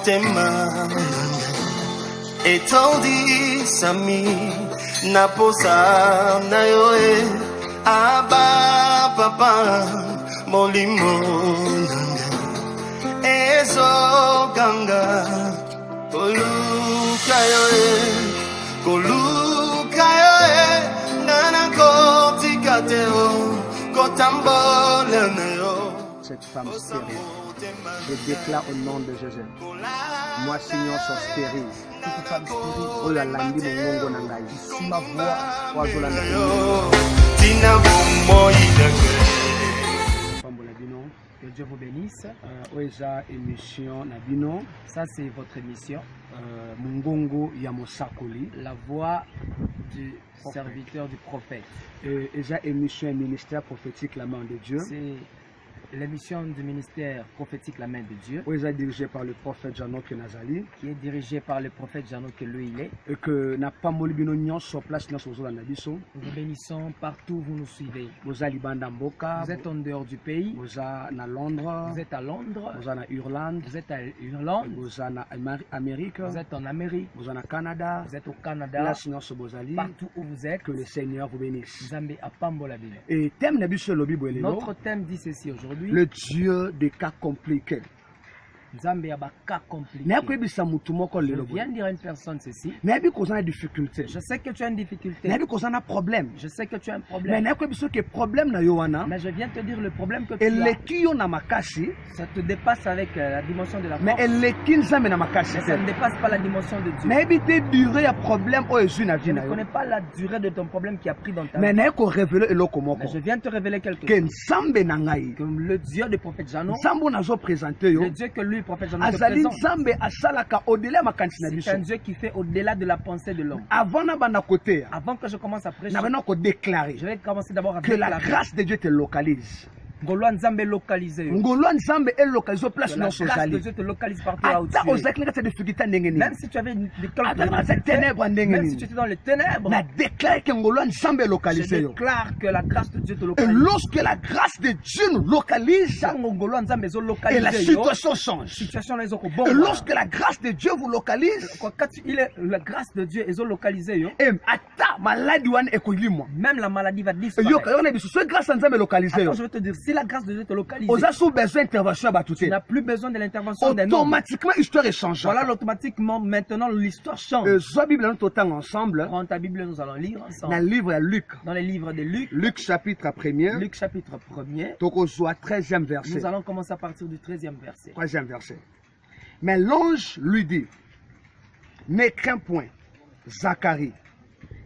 motema etondi sami na posa na yoe aba papa molimo ezo ganga koluka yoe nana kotikateo kotambola na yo. Cette femme stérile, je déclare au nom de Jésus, moi Seigneur sont stériles. Toute femme stérile, oh la landi mongongo nangai. Si ma voix, oazolanda tina bombo idake. Pambola bino, que Dieu vous bénisse. Oeza émission nabino, ça c'est votre émission. Mongongo Yamosakoli, la voix du serviteur du prophète. Eza émission et ministère prophétique la main de Dieu. C'est l'émission du ministère prophétique La Main de Dieu, dirigée par le prophète Janok Nazali, qui est dirigé par le prophète Janok que lui il est, et que n'a pas molibino sur place. Nous vous bénissons partout où vous nous suivez. Vous êtes en dehors du pays, vous êtes à Londres, vous êtes à Irlande, vous êtes à Irlande, vous êtes en Amérique, vous êtes en Amérique, vous êtes au Canada, vous êtes au Canada, partout où vous êtes, que le Seigneur vous bénisse. Et notre thème dit ceci aujourd'hui. Le Dieu des cas compliqués. Je viens dire à une personne ceci. Je sais que tu as une difficulté. Je sais que tu as un problème. Mais je viens te dire le problème que tu as. Ça te dépasse avec la dimension de la force. Mais ça ne dépasse pas la dimension de Dieu. Je ne connais pas la durée de ton problème qui a pris dans ta vie. Mais je viens te révéler quelque chose. Que le Dieu du prophète Janon, le Dieu que lui, le prophète Janon, c'est un Dieu qui fait au-delà de la pensée de l'homme. Avant que je commence à prêcher, je vais commencer d'abord à déclarer que la grâce de Dieu te localise. Ngolwa Nzambe localisé. Ngolwa Nzambe est localisé place non sociale. Dieu te localise partout là où tu es. Même si tu avais des ténèbres, même si tu étais dans les ténèbres, je déclare que Ngolwa Nzambe est localisé. Je déclare que la grâce de Dieu te localise. Et lorsque la grâce de Dieu nous localise, et la situation change. Et lorsque la grâce de Dieu vous localise, la grâce de Dieu est localisée. Même la maladie va disparaître. Je vais te dire, si la grâce de Dieu te localise, tu n'as plus besoin de l'intervention d'un homme. Automatiquement, l'histoire change. Voilà, automatiquement, maintenant, l'histoire change. Prends ta Bible, nous allons lire ensemble. Dans les livres de Luc. Luc chapitre 1er. Luc chapitre 1er. 13e verset. Nous allons commencer à partir du 13e verset. 13e verset. Mais l'ange lui dit, ne crains point, Zacharie,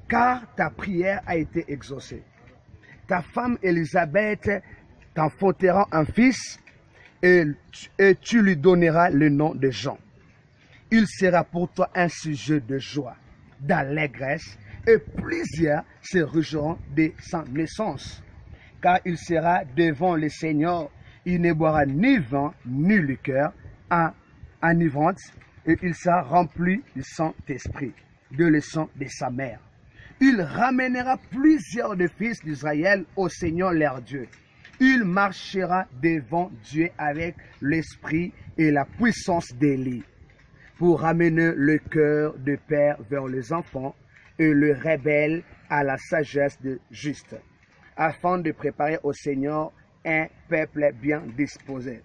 car ta prière a été exaucée. Ta femme Élisabeth t'enfantera un fils et tu lui donneras le nom de Jean. Il sera pour toi un sujet de joie, d'allégresse, et plusieurs se réjouiront de sa naissance. Car il sera devant le Seigneur, il ne boira ni vin ni liqueur enivrante, et il sera rempli du Saint-Esprit, de le sang de sa mère. Il ramènera plusieurs des fils d'Israël au Seigneur leur Dieu. Il marchera devant Dieu avec l'esprit et la puissance d'Élie pour ramener le cœur de père vers les enfants et le rebelle à la sagesse de juste, afin de préparer au Seigneur un peuple bien disposé.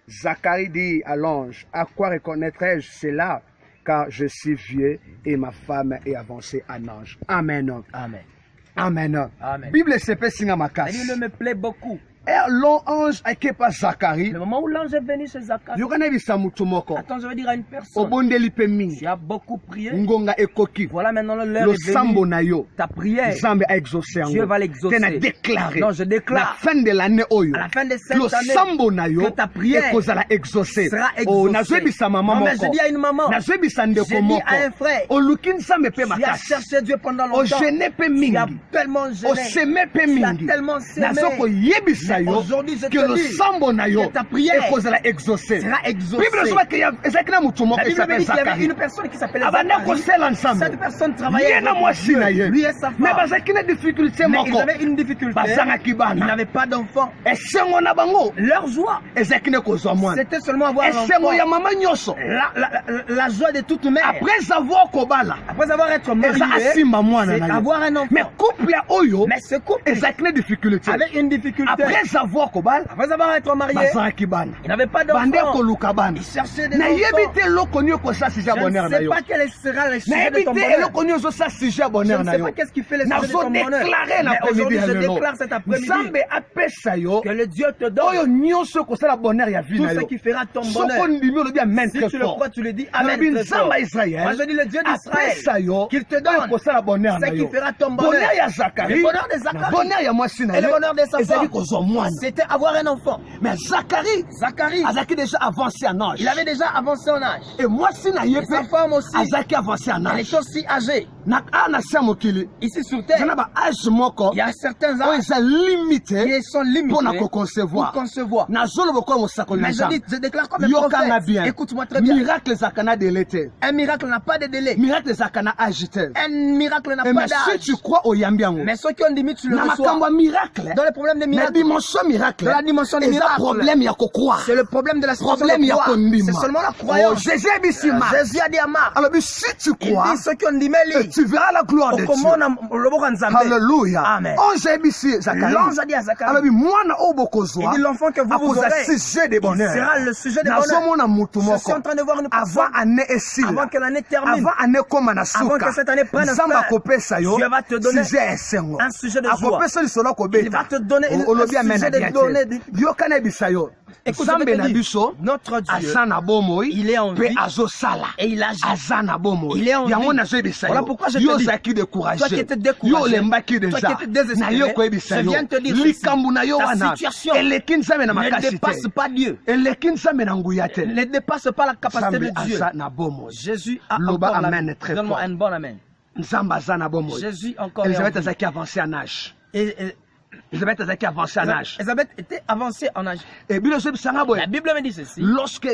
Zacharie dit à l'ange, à quoi reconnaîtrai-je cela? Car je suis vieux et ma femme est avancée en âge. Amen. Amen. Amen. Amen. Bible s'épée singa makas. La Bible me plaît beaucoup. Et l'ange a été pas Zacharie. Le moment où l'ange est venu chez Zacharie. Attends, je vais dire à une personne. Tu as beaucoup prié. Voilà maintenant l'heure est venue. Ta prière, Dieu va l'exaucer. Non, je déclare. À la fin de l'année, à la fin de cette année, que ta prière sera exaucée. Non, mais je dis à une maman. Je dis à un frère. Tu as cherché Dieu pendant longtemps. Tu as tellement gêné. Tu as tellement sémé. aujourd'hui je que le sambo na yo que ta prière sera exaucée. sera exaucée. Bible dit qu'il y a une personne qui s'appelle Zacharie. Cette personne travaillait avec lui et sa femme. Mais ils avaient une difficulté. Ils n'avaient pas d'enfant. Leur joie, c'était seulement avoir un enfant. La joie de toute mère. Après avoir être marié, c'est avoir un enfant. Mais ce couple avait une difficulté. Après avoir été marié, il n'avait pas d'enfant. Il cherchait des enfants. Je ne sais pas quel sera le sujet de ton bonheur. Je ne sais pas qu'est-ce qui fait le sujet de ton bonheur. Mais aujourd'hui, je déclare cet après-midi que le Dieu te donne tout ce qui fera ton bonheur. Si tu le crois, tu le dis Amen. Moi, je dis le Dieu d'Israël qu'il te donne ce qui fera ton bonheur. Le bonheur de Zacharie et le bonheur de sa femme, c'était avoir un enfant. Mais Zacharie déjà avancé en âge. Il avait déjà avancé en âge. Et moi, si et sa femme aussi, avancé en âge. elle est aussi âgée. Ici sur terre, il y a certains âges qui sont limités pour concevoir. Mais je déclare comme un prophète, écoute-moi très bien. Un miracle n'a pas de délai. Un miracle n'a pas d'âge. Si tu crois au Yambiango, mais ceux qui ont dit tu le reçois. Dans le problème des miracles, dans la dimension des miracles, c'est le problème de la situation de croire. C'est seulement la croyance. Jésus a dit à Marc, si tu crois, ceux qui ont dit mais tu verras la gloire de Dieu. Alléluia. Amen. L'ange a dit à Zacharie, il dit l'enfant que vous aurez sera le sujet de bonheur. Je suis en train de voir une personne avant que l'année termine, avant que cette année prenne fin, Dieu va te donner un sujet de joie. Il va te donner un sujet de donner. Écoute, notre Dieu, il est en vie et il agit. Il est en vie. Voilà pourquoi je te dis, toi qui étais découragé, toi qui étais désespéré, je viens te dire ceci, ta situation ne dépasse pas Dieu, ne dépasse pas la capacité de Dieu. Jésus a encore l'amen. Donne-moi un bon amen. Jésus encore Elisabeth a avancé en âge. Elisabeth a avancé en âge. Elisabeth était avancée en âge. Et la Bible me dit ceci. Lorsque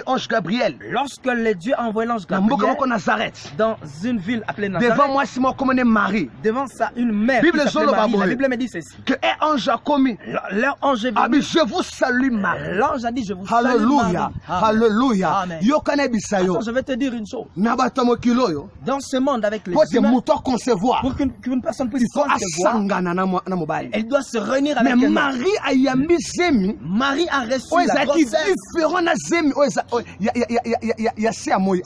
l'ange Gabriel, lorsque le Dieu a envoyé l'ange Gabriel dans une ville appelée Nazareth, devant moi, c'est moi comme une Marie. Devant ça, une mère qui s'appelait Marie. La Bible me dit ceci. Que un ange a commis. Leur ange est venu. Je vous salue Marie. L'ange a dit je vous salue Marie. Alléluia. Alléluia. Amen. Attends, je vais te dire une chose. Dans ce monde avec les humains, pour qu'une personne puisse concevoir, elle doit se réunir avec mais Marie a reçu la grossesse.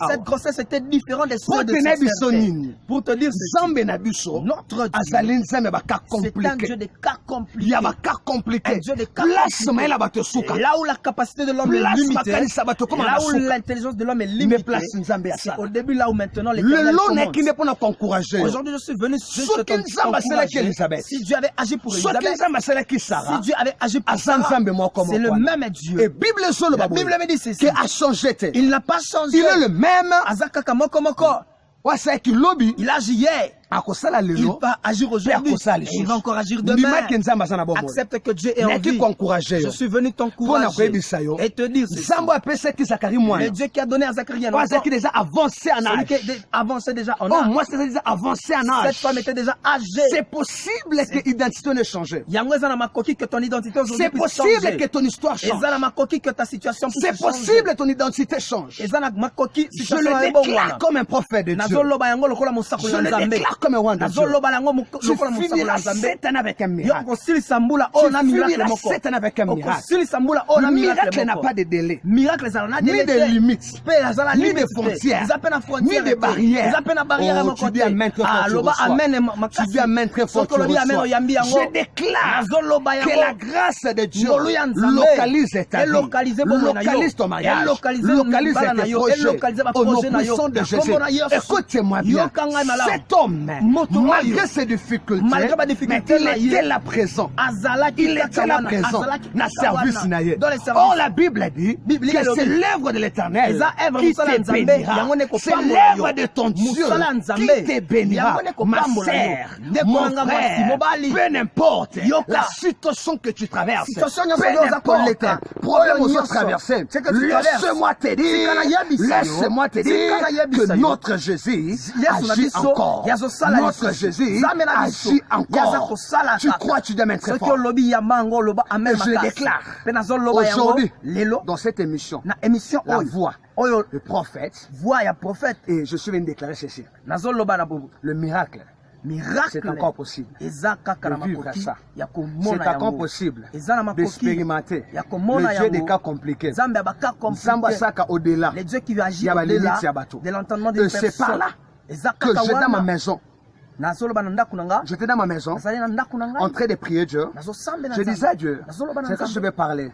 Cette grossesse était différente des soins de sa sœur. Pour te dire ceci, notre Dieu, c'est un Dieu de cas compliqués. Un Dieu de cas compliqués. Là où la capacité de l'homme est limitée, là où l'intelligence de l'homme est limitée, c'est au début là où maintenant l'Éternel commence. Aujourd'hui, je suis venu juste t'encourager. Si Dieu avait agi pour Elisabeth, si Dieu avait agi pour Sarah, c'est le même Dieu. Et la Bible me dit ceci. Il n'a pas changé. Il est le même. Il agit hier. Il va agir aujourd'hui. Il va encore agir demain. Accepte que Dieu est en vie. Je suis venu t'encourager et te dire ceci. Le Dieu qui a donné à Zacharie un enfant, celui qui est avancé déjà en âge. Cette femme était déjà âgée. C'est possible que l'identité ne change. Que ton identité aujourd'hui c'est possible que ton histoire change. Que ta situation puisse c'est possible que ton identité change. Je le déclare comme un prophète de Dieu. Je le déclare comme un roi de Dieu. Tu finiras cette année avec un miracle. Tu finiras cette année avec un miracle. Le miracle n'a pas de délai, ni de limite, ni de frontières, ni de barrières. Oh, tu dis amen très fort, tu reçois. Tu dis amen très fort, tu reçois. Je déclare que la grâce de Dieu localise ta vie, localise ton mariage, localise tes projets, au nom puissant de Jésus. Écoutez-moi bien, cet homme Malgré ses difficultés, mais il était là présent. Il était là présent dans le service. Or, la Bible dit que c'est l'œuvre de l'Éternel qui te bénira. C'est l'œuvre de ton Dieu qui te bénira. Ma sœur, mon frère, peu n'importe la situation que tu traverses, peu importe le problème que tu traverses, laisse-moi te dire que notre Jésus agit encore. Notre Jésus agit encore. Tu crois, tu dois mettre fort. Et je le déclare aujourd'hui dans cette émission, la voix du prophète, et je suis venu déclarer ceci. Le miracle, c'est encore possible de vivre ça. C'est encore possible d'expérimenter le Dieu des cas compliqués. Au-delà, il y a les limites de l'entendement d'une personne. C'est par là que j'étais dans ma maison. J'étais dans ma maison, en train de prier Dieu. Je disais à Dieu, c'est ça que je vais parler.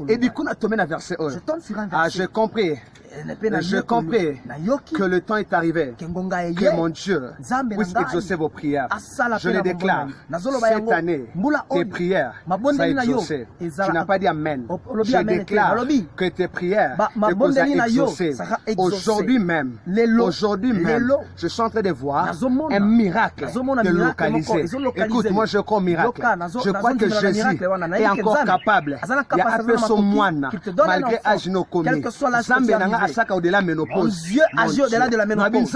Et du coup, on a tombé dans le verset 1. J'ai compris. J'ai compris que le temps est arrivé, que mon Dieu puisse exaucer vos prières. Je le déclare, cette année, tes prières sont exaucées. Tu n'as pas dit Amen. Je déclare que tes prières sont exaucées. Aujourd'hui même, je suis en train de voir un miracle de localiser. Écoute, moi je crois au miracle. Je crois que Jésus est encore capable. Il y a un peu son moine, malgré Ajinokomi. Asaka au-delà de la ménopause. Mon Dieu agit au-delà de la ménopause.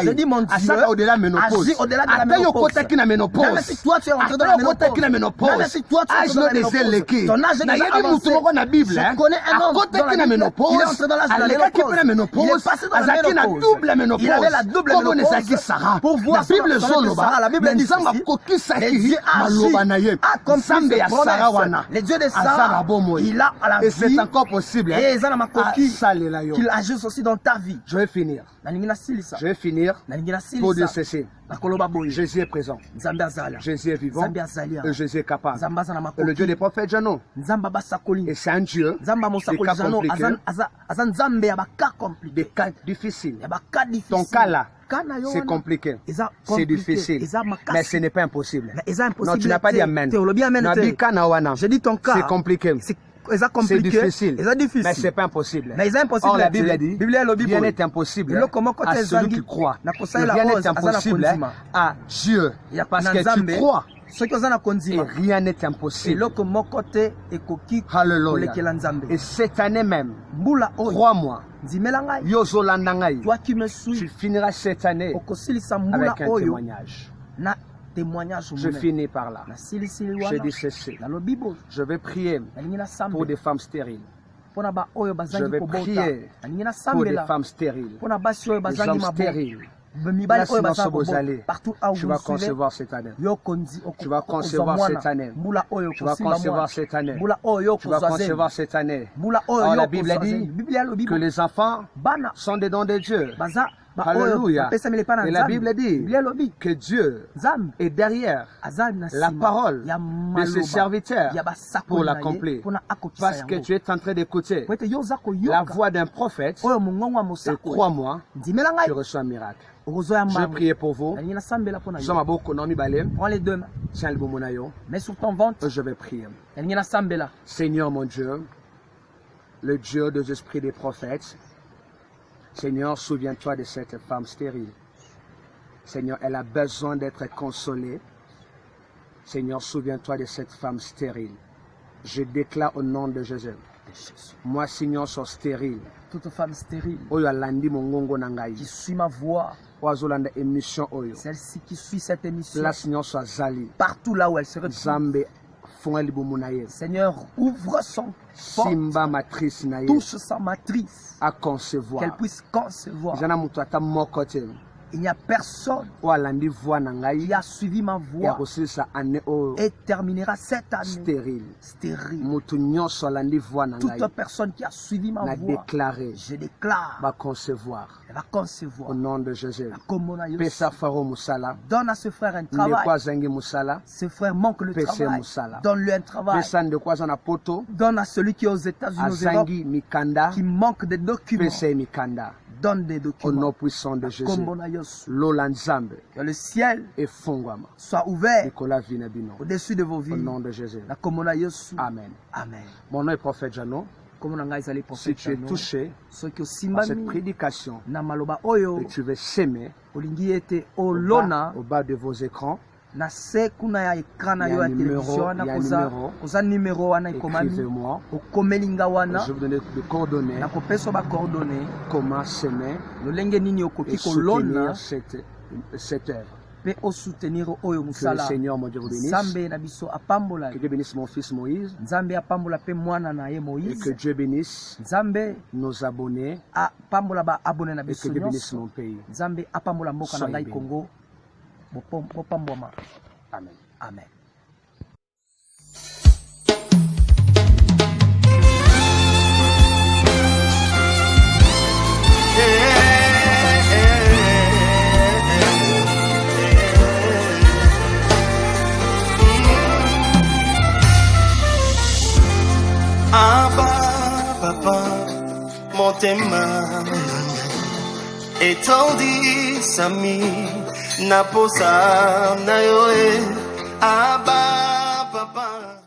Je dis mon Dieu Asaka au-delà de la ménopause. Agit au-delà de la ménopause. Même si toi tu es entré dans la ménopause. Même si toi tu es entré dans la ménopause. Ton âge est déjà avancé. Je connais un homme dans la ménopause. Il est entré dans l'âge de la ménopause. Il est passé dans la ménopause. Il avait la double ménopause. Pour voir la Bible dit les dieux agissent accomplis ses promesses. Les dieux de Sarah, il a à la vie. Et c'est encore possible. Et ils ont ma coquille. Qu'il agisse aussi dans ta vie. Je vais finir. Je vais finir pour dire ceci. Jésus est présent. Jésus est vivant. Et Jésus est capable. Et le Dieu des prophètes Jano. Et c'est un Dieu des cas compliqués. Des cas difficiles. Ton cas là, c'est compliqué. C'est difficile. Mais ce n'est pas impossible. Non, tu n'as pas dit Amen. J'ai dit ton cas. C'est compliqué. C'est difficile, mais c'est pas impossible. Or, la Bible dit, rien n'est impossible à celui qui croit. Rien n'est impossible à Dieu, parce que tu crois. Et rien n'est impossible. Alléluia. Et cette année même, crois-moi, toi qui me suis, tu finiras cette année avec un témoignage. Je finis par là. Je dis ceci. Je vais prier pour des femmes stériles. Je vais prier pour des femmes stériles. Des hommes stériles. Partout où tu vas concevoir cette année. Tu vas concevoir cette année. Tu vas concevoir cette année. Tu vas concevoir cette année. Alors la Bible dit que les enfants sont des dons de Dieu. Alléluia. Et la Bible dit que Dieu est derrière la parole de ses serviteurs pour l'accomplir. Parce que tu es en train d'écouter la voix d'un prophète. Et crois-moi, tu reçois un miracle. Je prie pour vous. Prends les deux mains. Mets sur ton ventre. Je vais prier. Seigneur mon Dieu, le Dieu des esprits des prophètes, Seigneur, souviens-toi de cette femme stérile. Seigneur, elle a besoin d'être consolée. Seigneur, souviens-toi de cette femme stérile. Je déclare au nom de Jésus. Moi, Seigneur, sois stérile. Toute femme stérile qui suit ma voix, celle-ci qui suit cette émission, partout là où elle se retrouve, Seigneur, ouvre son porte, touche sa matrice, à concevoir, qu'elle puisse concevoir. Il n'y a personne qui a suivi ma voix et terminera cette année stérile. Toute personne qui a suivi ma voix, je déclare concevoir. Elle va concevoir. Au nom de Jésus. Donne Donne à ce frère un travail. Ce frère manque le travail. Donne-lui un travail. Donne à celui qui est aux États-Unis, qui manque des documents. Donne des documents. Au nom puissant de Jésus. Que le ciel soit ouvert au-dessus de vos vies. Au nom de Jésus. Amen. Amen. Mon nom est prophète Jano. Si tu es touché par cette prédication et tu veux s'aimer, au bas de vos écrans, il y a un numéro, écrivez-moi. Je vais vous donner des coordonnées, comment s'aimer et soutenir cette œuvre. Que le Seigneur, mon Dieu, vous bénisse. Que Dieu bénisse mon fils Moïse. Et que Dieu bénisse nos abonnés. Et que Dieu bénisse mon pays. Soyez bénis. Amen. Amen. Papa, motema etondi sami naposa na yo aba papa.